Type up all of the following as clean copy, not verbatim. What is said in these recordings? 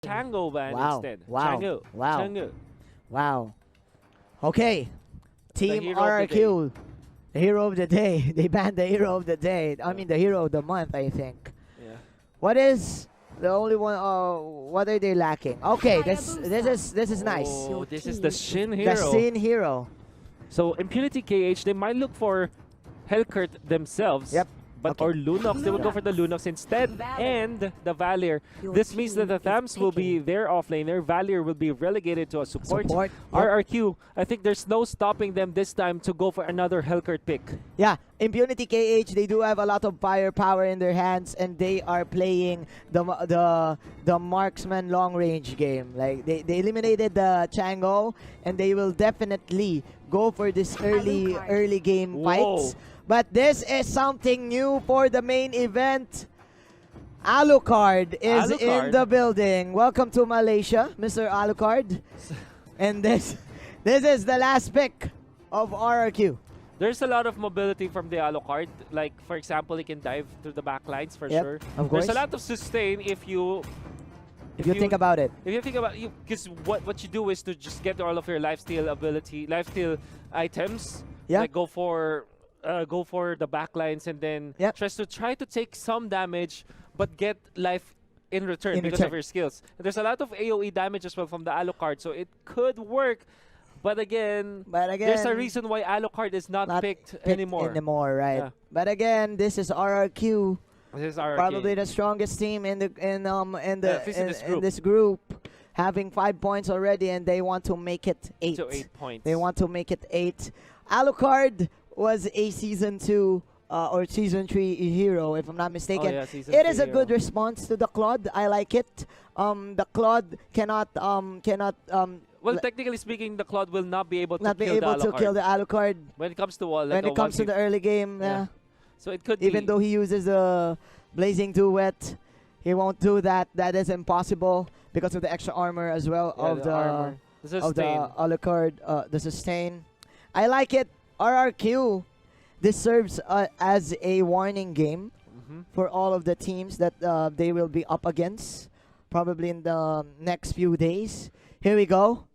THNKYOU ban instead. Wow. THNKYOU. Wow. THNKYOU. Wow. Okay. Team hero of the RRQ. The hero of the day. They banned the hero of the day. I mean the hero of the month, I think. Yeah. What is the only one what are they lacking? Okay, this is nice. Oh, this is the Shin hero. The Shin hero. So Impunity KH, they might look for Hellkurt themselves. Yep. But or Lunox, they would go for the Lunox instead, and the Valier. This means that the Thams will be their offlaner. Valier will be relegated to a support. Yep. RRQ, I think there's no stopping them this time to go for another Hellkurt pick. Yeah, Impunity KH, they do have a lot of firepower in their hands, and they are playing the marksman long range game. Like they eliminated the THNKYOU, and they will definitely go for this early game fights. But this is something new for the main event. Alucard is in the building. Welcome to Malaysia, Mr. Alucard. And this is the last pick of RRQ. There's a lot of mobility from the Alucard. Like, for example, he can dive through the backlines for sure. Of course. There's a lot of sustain if you think about it. If you think about it, because what you do is to just get all of your lifesteal items. Yeah. Like go for the backlines and then try to take some damage but get life in return because of your skills. And there's a lot of AoE damage as well from the Alucard, so it could work. But again, there's a reason why Alucard is not picked anymore. Right? Yeah. But again, this is RRQ. This is RRQ. Probably the strongest team in this group, having 5 points already, and they want to make it 8. So 8 points. They want to make it 8. Alucard was a Season 2 or Season 3 hero, if I'm not mistaken. Oh, yeah, it is a good response to the Claude. I like it. The Claude cannot well, technically speaking, the Claude will not be able to kill the Alucard when it comes to the early game. Yeah. So it could even though he uses a Blazing Duet, he won't do that. That is impossible because of the extra armor as well of the Alucard, the sustain. I like it. RRQ. This serves as a warning game for all of the teams that they will be up against probably in the next few days. Here we go.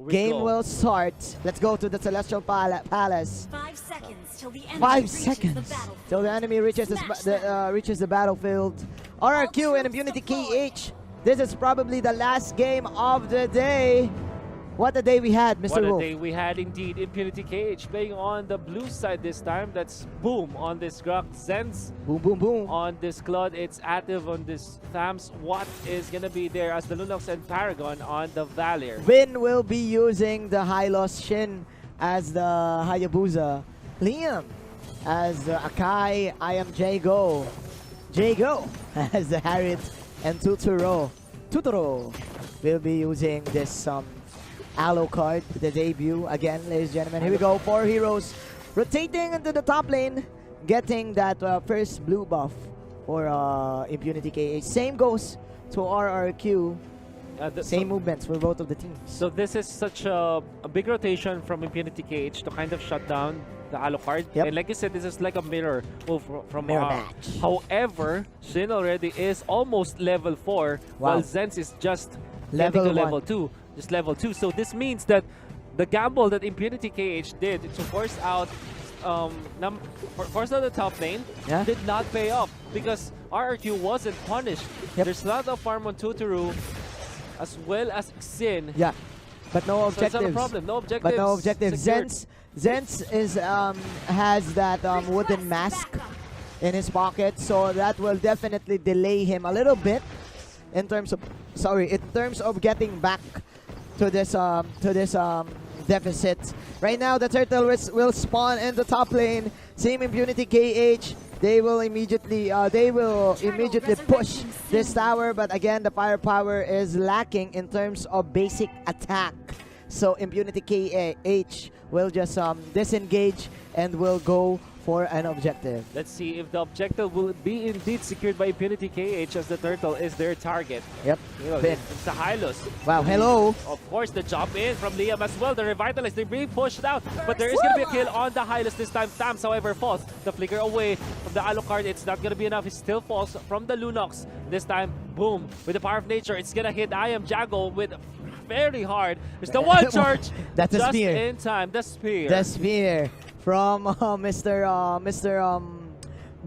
Game will start. Let's go to the Celestial Palace. 5 seconds till the enemy 5 seconds till the enemy reaches the battlefield. RRQ and Impunity KH. This is probably the last game of the day. What a day we had, Mr. Wolf. What a day we had indeed. Impunity KH playing on the blue side this time. That's Boom on this Grok. Zenz. Boom, boom, boom. On this Claude. It's Active on this Thams. What is going to be there as the Lunox and Paragon on the Valier. Vin will be using the Hylos. Shin as the Hayabusa. Liam as the Akai. I am Jago. Jago as the Harriet. And Tuturo will be using this Alucard, the debut again, ladies and gentlemen. Here we go, 4 heroes rotating into the top lane, getting that first blue buff for Impunity KH. Same goes to RRQ. Same movements for both of the teams. So this is such a big rotation from Impunity KH to kind of shut down the Alucard. And like I said, this is like a mirror move from match. However, Shin already is almost level 4, while Zenz is just level getting to level 2. Just level 2. So this means that the gamble that Impunity KH did to force out the top lane did not pay off because RRQ wasn't punished. There's a lot of farm on Tuturu as well as Xin. Yeah, but no objectives. So it's not a problem. No objectives. But no objectives. Zenz is has that wooden mask in his pocket, so that will definitely delay him a little bit in terms of getting back to this deficit. Right now, the turtle will spawn in the top lane. Same Impunity KH. They will immediately push this tower, but again, the firepower is lacking in terms of basic attack. So Impunity KH will just disengage and will go for an objective. Let's see if the objective will be indeed secured by Impunity KH, as the turtle is their target. Yep. You know, it's the Hylos. Wow, hello. Of course, the jump in from Liam as well. The Revitalize, they're being pushed out. But there is going to be a kill on the Hylos this time. Tams, however, falls. The flicker away from the Alucard. It's not going to be enough. He still falls from the Lunox. This time, boom. With the power of nature, it's going to hit I Am Jago with very hard. There's the one charge. That's a spear. Just in time. The spear. The spear from Mr.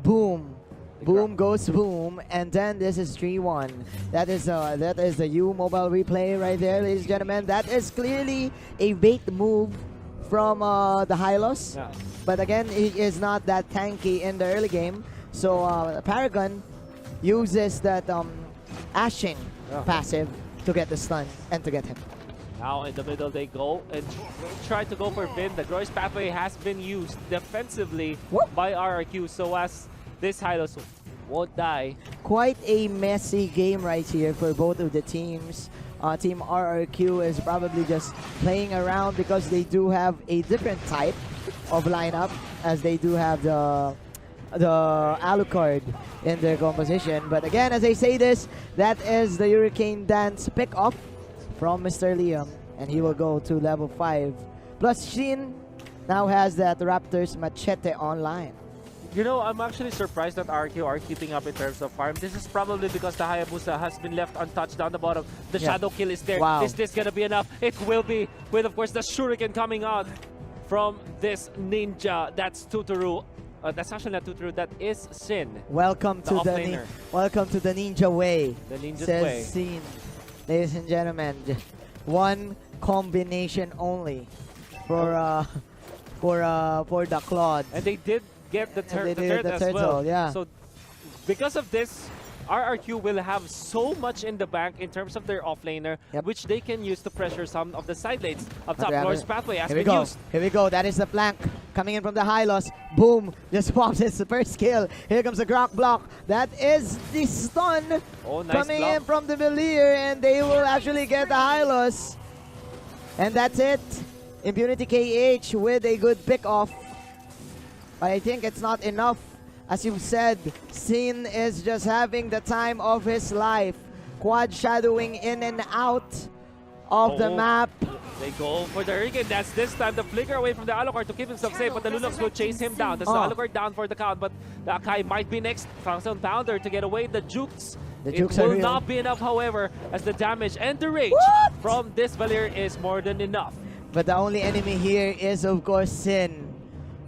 Boom. Boom goes boom, and then this is 3-1. That is the U mobile replay right there, ladies and gentlemen. That is clearly a bait move from the Hylos. Yeah. But again, he is not that tanky in the early game. So Paragon uses that ashing passive to get the stun and to get him. Now in the middle they go and try to go for Vin. The Glorious Pathway has been used defensively by RRQ, so as this Hylos won't die. Quite a messy game right here for both of the teams. Team RRQ is probably just playing around because they do have a different type of lineup, as they do have the Alucard in their composition. But again, as I say this, that is the Hurricane Dance pick-off from Mr. Liam, and he will go to level 5. Plus, Shin now has that Raptors Machete online. You know, I'm actually surprised that RQ are keeping up in terms of farm. This is probably because the Hayabusa has been left untouched down the bottom. The Shadow Kill is there. Wow. Is this going to be enough? It will be, with of course the Shuriken coming out from this Ninja. That's Tuturu. That's actually not Tuturu, that is Sin. Welcome to welcome to the Ninja way. The Ninja's says way. Sin. Ladies and gentlemen, one combination only for the Claude. And they did get the turret as turtle, well. Yeah. So because of this, RRQ will have so much in the bank in terms of their offlaner, which they can use to pressure some of the side lanes. Up top, Glorious Pathway has been used. Here we go. That is the flank coming in from the Hylos. Boom. Just pops his first kill. Here comes the Grok block. That is the stun coming in from the Valier, and they will actually get the Hylos. And that's it. Impunity KH with a good pick-off. But I think it's not enough. As you've said, Sin is just having the time of his life. Quad shadowing in and out of the map. They go for the Hurricane. That's this time the flicker away from the Alucard to keep himself safe, but the Lunox will chase him down. That's the Alucard down for the count, but the Akai might be next. Found Pounder to get away. The Jukes. It will not be enough, however, as the damage and the rage from this Valier is more than enough. But the only enemy here is, of course, Sin.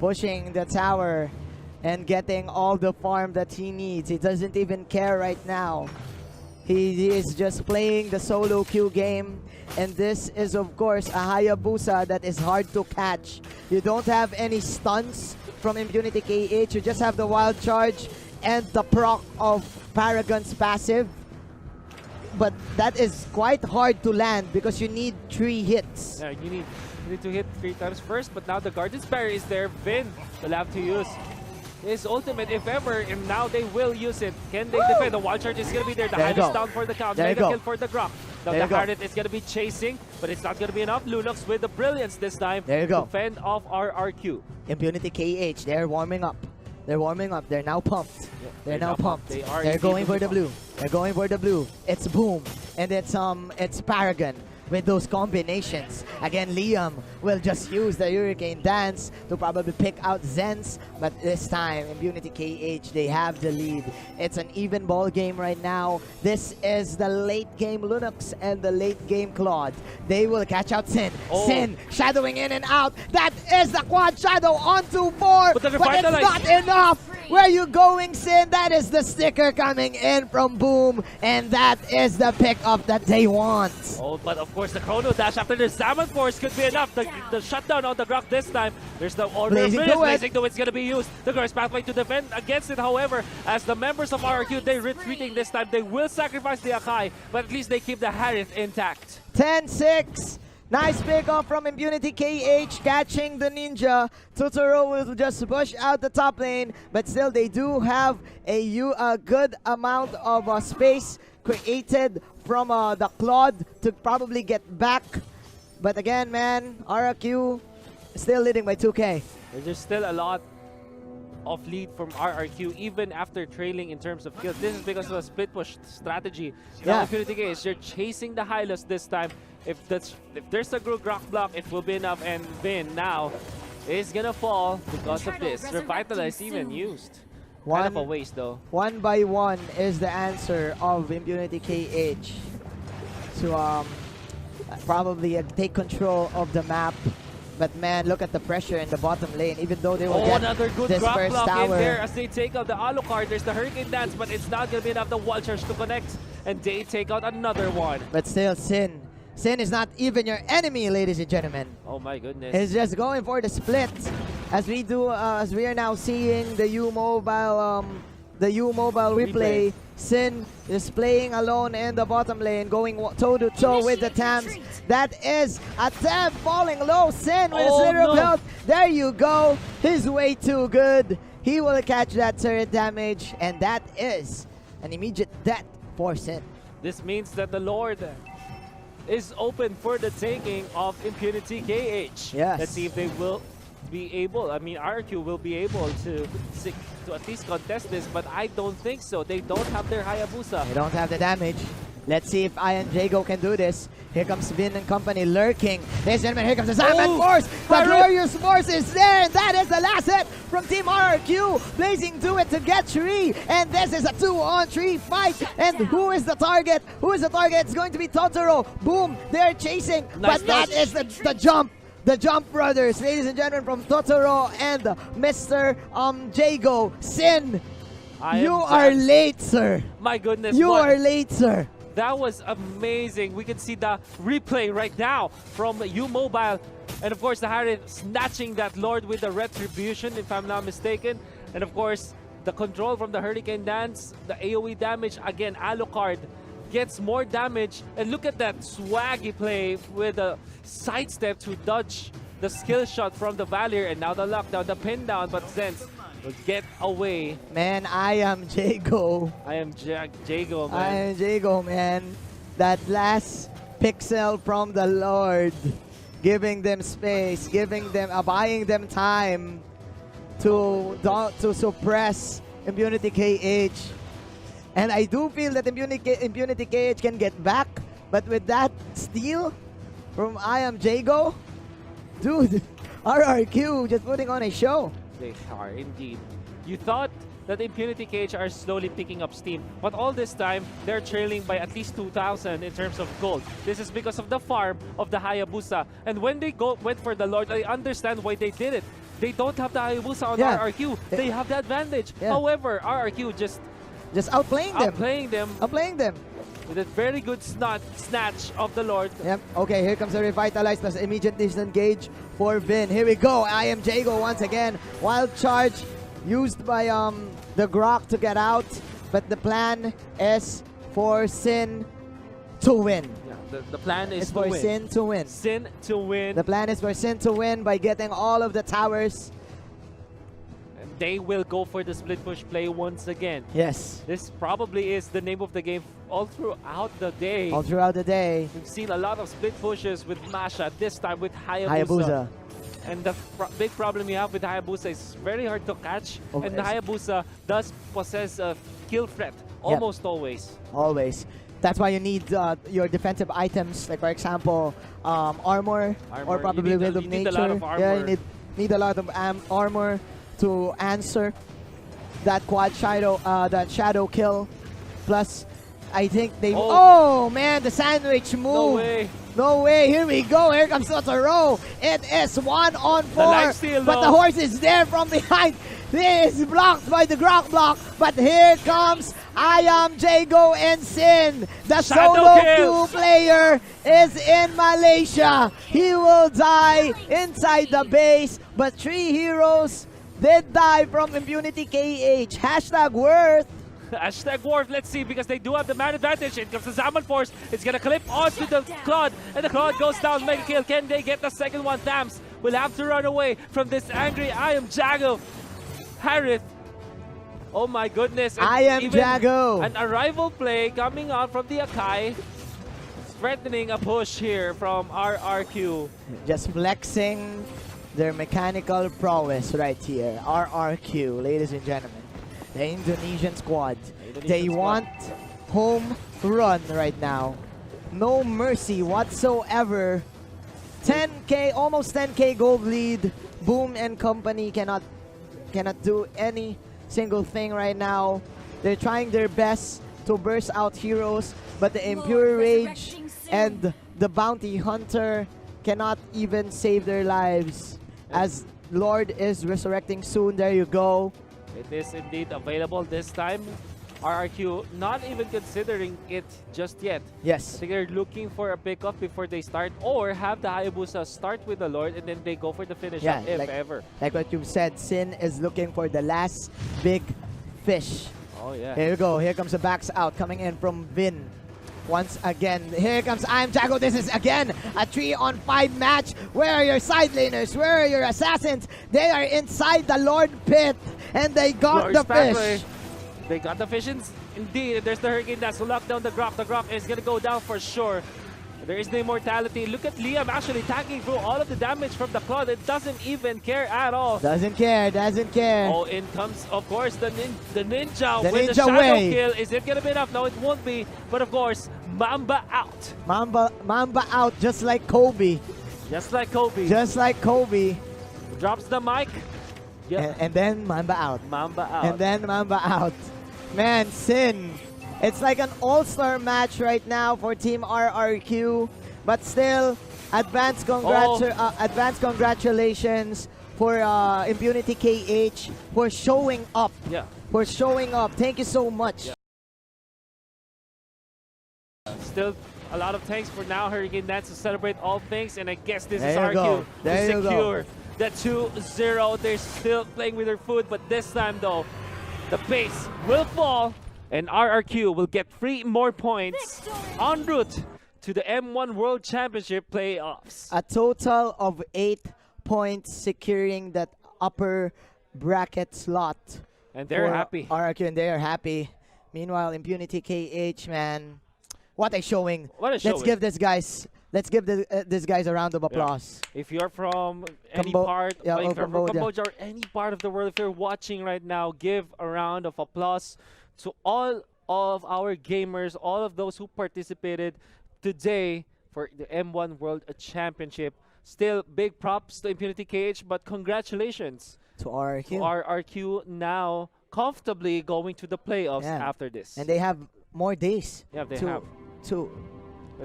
Pushing the tower and getting all the farm that he needs. He doesn't even care right now. He is just playing the solo queue game. And this is, of course, a Hayabusa that is hard to catch. You don't have any stunts from Impunity KH. You just have the wild charge and the proc of Paragon's passive. But that is quite hard to land because you need 3 hits. Yeah, you need to hit 3 times first, but now the Guardian's Barrier is there. Vin will have to use his ultimate if ever, and now they will use it. Can they defend? The wild charge is going to be there. The Hylos down for the count. Mega kill for the Grok. Now the Harriet is going to be chasing, but it's not going to be enough. Lunox with the Brilliance this time to fend off RRQ. Impunity KH, they're warming up. They're warming up. They're now pumped. Yeah, they're now pumped. They're going for the blue. They're going for the blue. It's Boom, and it's Paragon. With those combinations. Again, Liam will just use the Hurricane Dance to probably pick out Zens, but this time, Impunity KH, they have the lead. It's an even ball game right now. This is the late game Lunox and the late game Claude. They will catch out Sin. Sin shadowing in and out. That is the quad shadow onto 4, but it's not enough. Where you going, Sin? That is the sticker coming in from Boom, and that is the pick-up that they want. Oh, but of course, the Chrono Dash after the Salmon Force could be enough. The shutdown on the Grok this time. There's the order of Blazing Duet is going to be used. The Glorious Pathway to defend against it, however, as the members of RRQ, they're retreating this time. They will sacrifice the Akai, but at least they keep the Harith intact. 10-6. Nice pick off from Impunity KH, catching the Ninja. Totoro will just push out the top lane, but still they do have a good amount of space created from the Claude to probably get back. But again, man, RRQ still leading by 2K. There's still a lot of lead from RRQ even after trailing in terms of kills. This is because of a split push strategy. Now Impunity KH, they're chasing the Hylos this time. If there's a group rock block, it will be enough, and Vin now is gonna fall because of this. Revitalize even used. Kind of a waste though. 1 by 1 is the answer of Impunity KH to probably take control of the map. But man, look at the pressure in the bottom lane. Even though they will get another good this drop first block tower in there as they take out the Alucard. There's the Hurricane Dance, but it's not gonna be enough. The wall charge to connect, and they take out another one. But still, Sin is not even your enemy, ladies and gentlemen. Oh my goodness. He's just going for the split. As we are now seeing the U Mobile replay. Sin is playing alone in the bottom lane, going toe to toe with the Tams. That is a Tam falling low. Sin with his little health. There you go. He's way too good. He will catch that turret damage, and that is an immediate death for Sin. This means that the Lord is open for the taking of Impunity KH. Yes. Let's see if they will be able, RRQ will be able to at least contest this, but I don't think so. They don't have their Hayabusa. They don't have the damage. Let's see if Ian Jago can do this. Here comes Vin and company lurking. Ladies and gentlemen, here comes the Salmon Force. The Glorious Force is there, and that is the last hit from Team RRQ. Blazing to it to get 3, and this is a 2-on-3 fight. And who is the target? Who is the target? It's going to be Totoro. Boom, they're chasing, but that is the jump. The Jump Brothers, ladies and gentlemen, from Totoro and Mr. Jago. Sin, you are late, sir. My goodness. You are late, sir. That was amazing. We can see the replay right now from U Mobile. And of course, the Harry snatching that Lord with the Retribution, if I'm not mistaken. And of course, the control from the Hurricane Dance, the AoE damage. Again, Alucard gets more damage. And look at that swaggy play with a sidestep to dodge the skill shot from the Valier. And now the lockdown, the pin down, but Zenz will get away. Man, I am Jago. I am Jago, man. I am Jago, man. That last pixel from the Lord, giving them space, buying them time to suppress Impunity KH. And I do feel that Impunity KH can get back, but with that steal from I am Jago, dude, RRQ just putting on a show. They are indeed. You thought that Impunity KH are slowly picking up steam, but all this time they're trailing by at least 2,000 in terms of gold. This is because of the farm of the Hayabusa. And when they went for the Lord, I understand why they did it. They don't have the Hayabusa on RRQ. They have the advantage. However, RRQ just outplaying them. With a very good snatch of the Lord. Yep. Okay, here comes the Revitalize plus immediate disengage for Vin. Here we go. I am Jago once again. Wild charge used by the Grok to get out, but the plan is for Sin to win. Yeah, the plan is for Sin to win. Sin to win. The plan is for Sin to win by getting all of the towers. They will go for the split push play once again. Yes. This probably is the name of the game all throughout the day. All throughout the day. We've seen a lot of split pushes with Masha, this time with Hayabusa. And the big problem you have with Hayabusa is very hard to catch. And the Hayabusa does possess a kill threat almost always. Always. That's why you need your defensive items, like for example, armor or probably Will of Nature. Need a lot of armor. Yeah, you need a lot of armor to answer that quad shadow kill. Plus, I think they... Oh man, the sandwich move. No way. Here we go. Here comes Totoro. It is 1-on-4. But the horse is there from behind. This is blocked by the Grok block. But here comes I am Jago and Sin. The solo 2-player is in Malaysia. He will die inside the base. But 3 heroes did die from Impunity KH. Hashtag worth. Hashtag Worf, let's see, because they do have the man advantage. It comes the Zaman Force. It's going to clip onto the Claude, and the Claude goes down. Mega kill. Can they get the second one? Thams will have to run away from this angry I am Jago. Harith. Oh my goodness. I am Jago. An arrival play coming out from the Akai. Threatening a push here from RRQ. Just flexing their mechanical prowess right here. RRQ, ladies and gentlemen. The Indonesian squad. They want home run right now. No mercy whatsoever. 10K, almost 10K gold lead. Boom and company cannot do any single thing right now. They're trying their best to burst out heroes, but the Impure Rage and the Bounty Hunter cannot even save their lives. As Lord is resurrecting soon, there you go. It is indeed available this time. RRQ not even considering it just yet. Yes. They're looking for a pickoff before they start, or have the Hayabusa start with the Lord and then they go for the finish up, if ever. Like what you said, Sin is looking for the last big fish. Oh yeah. Here you go. Here comes the backs out coming in from Vin. Once again, here comes I Am Jago. This is again a 3-on-5 match. Where are your side laners? Where are your assassins? They are inside the Lord pit, and they got Lord's the fish. pathway. They got the fishes. Indeed, there's the Hurricane Dance to lock down the Grok. The Grok is going to go down for sure. There is the immortality. Look at Liam actually tagging through all of the damage from the Claw. It doesn't even care at all. Doesn't care, doesn't care. Oh, in comes, of course, the Ninja The with Ninja the shadow way. kill. Is it going to be enough? No, it won't be. But of course, Mamba out. Mamba out just like Kobe. Just like Kobe. Just like Kobe. Drops the mic. Yep. And then Mamba out. Mamba out. And then Mamba out. Man, Sin. It's like an all-star match right now for Team RRQ. But still, advanced congratulations for Impunity KH for showing up. Yeah. For showing up. Thank you so much. Yeah. Still a lot of thanks for now. Hurricane Dance to celebrate all things. And I guess this is RQ to secure the 2-0. They're still playing with their food. But this time, though, the pace will fall. And RRQ will get 3 more points en route to the M1 World Championship playoffs. A total of 8 points securing that upper bracket slot. And they're happy. RRQ, and they are happy. Meanwhile, Impunity KH, man, what a showing. What a showing. Let's give these guys a round of applause. Yeah. If you're from any part, if you're from Cambodia or any part of the world, if you're watching right now, give a round of applause to all of our gamers, all of those who participated today for the M1 World Championship. Still, big props to Impunity KH, but congratulations to RRQ. To RRQ now comfortably going to the playoffs after this. And they have more days to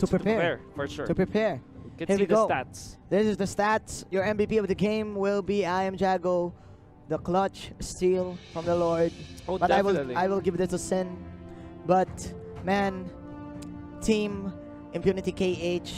prepare. For sure. To prepare. You can see the stats. This is the stats. Your MVP of the game will be I Am Jago. The clutch steal from the Lord. Oh, but definitely. I will give this a Sin. But man, Team Impunity KH